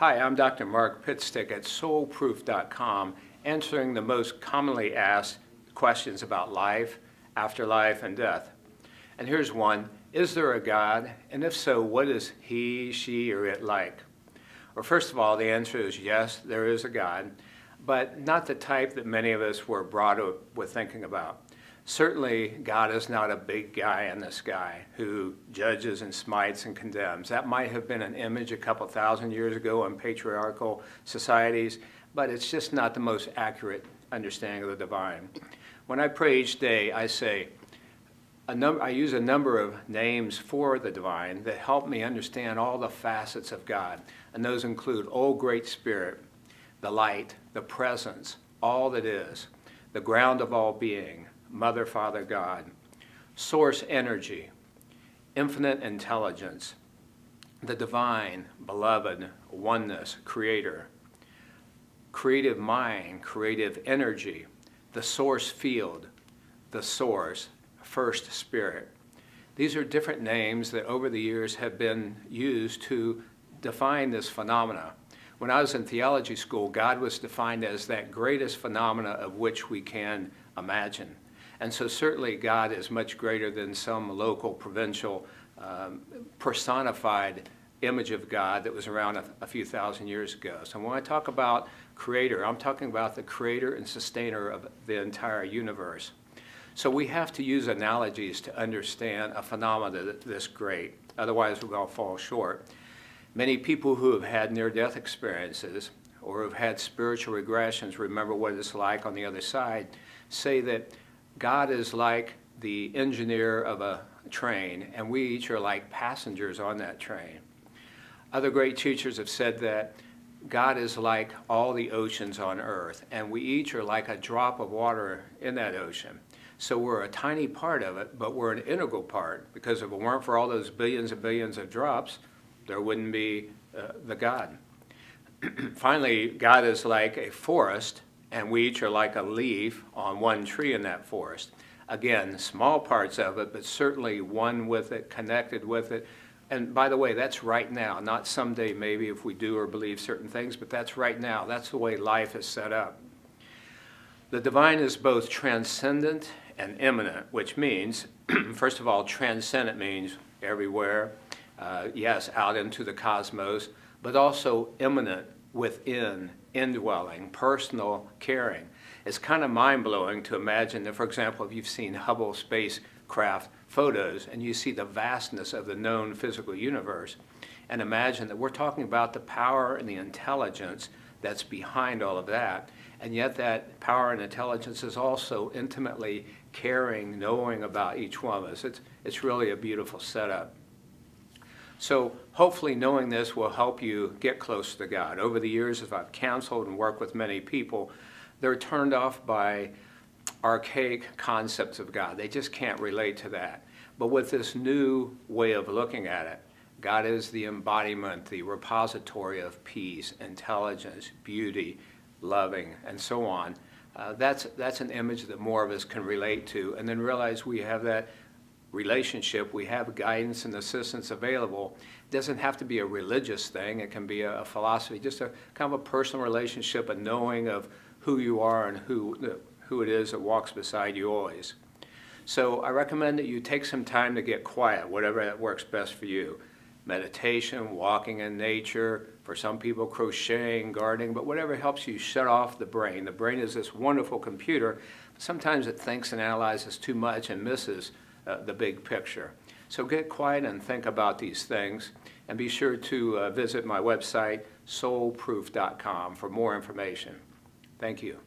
Hi, I'm Dr. Mark Pitstick at soulproof.com, answering the most commonly asked questions about life, afterlife, and death. And here's one: is there a God? And if so, what is he, she, or it like? Well, first of all, the answer is yes, there is a God, but not the type that many of us were brought up with thinking about. Certainly, God is not a big guy in the sky who judges and smites and condemns. That might have been an image a couple thousand years ago in patriarchal societies, but it's just not the most accurate understanding of the divine. When I pray each day, I say, I use a number of names for the divine that help me understand all the facets of God. And those include O Great Spirit, the light, the presence, all that is, the ground of all being, Mother, Father, God, source energy, infinite intelligence, the divine, beloved, oneness, creator, creative mind, creative energy, the source field, the source, first spirit. These are different names that over the years have been used to define this phenomena. When I was in theology school, God was defined as that greatest phenomena of which we can imagine. And so certainly God is much greater than some local, provincial, personified image of God that was around a few thousand years ago. So when I talk about creator, I'm talking about the creator and sustainer of the entire universe. So we have to use analogies to understand a phenomena this great. Otherwise, we're going to fall short. Many people who have had near-death experiences or have had spiritual regressions, remember what it's like on the other side, say that God is like the engineer of a train, and we each are like passengers on that train. Other great teachers have said that God is like all the oceans on earth, and we each are like a drop of water in that ocean. So we're a tiny part of it, but we're an integral part, because if it weren't for all those billions and billions of drops, there wouldn't be the God. Finally, God is like a forest, and we each are like a leaf on one tree in that forest. Again, small parts of it, but certainly one with it, connected with it. And by the way, that's right now, not someday maybe if we do or believe certain things, but that's right now. That's the way life is set up. The divine is both transcendent and imminent, which means, first of all, transcendent means everywhere, yes, out into the cosmos, but also imminent, within, indwelling, personal, caring. It's kind of mind-blowing to imagine that, for example, if you've seen Hubble spacecraft photos and you see the vastness of the known physical universe, and imagine that we're talking about the power and the intelligence that's behind all of that, and yet that power and intelligence is also intimately caring, knowing about each one of us. It's really a beautiful setup. So hopefully knowing this will help you get close to God. Over the years, as I've counseled and worked with many people, they're turned off by archaic concepts of God. They just can't relate to that. But with this new way of looking at it, God is the embodiment, the repository of peace, intelligence, beauty, loving, and so on. That's an image that more of us can relate to, and then realize we have that relationship, we have guidance and assistance available. It doesn't have to be a religious thing, it can be a philosophy, just a kind of a personal relationship, a knowing of who you are and who it is that walks beside you always. So I recommend that you take some time to get quiet, whatever that works best for you. Meditation, walking in nature, for some people crocheting, gardening, but whatever helps you shut off the brain. The brain is this wonderful computer, but sometimes it thinks and analyzes too much and misses the big picture. So get quiet and think about these things, and be sure to visit my website, soulproof.com, for more information. Thank you.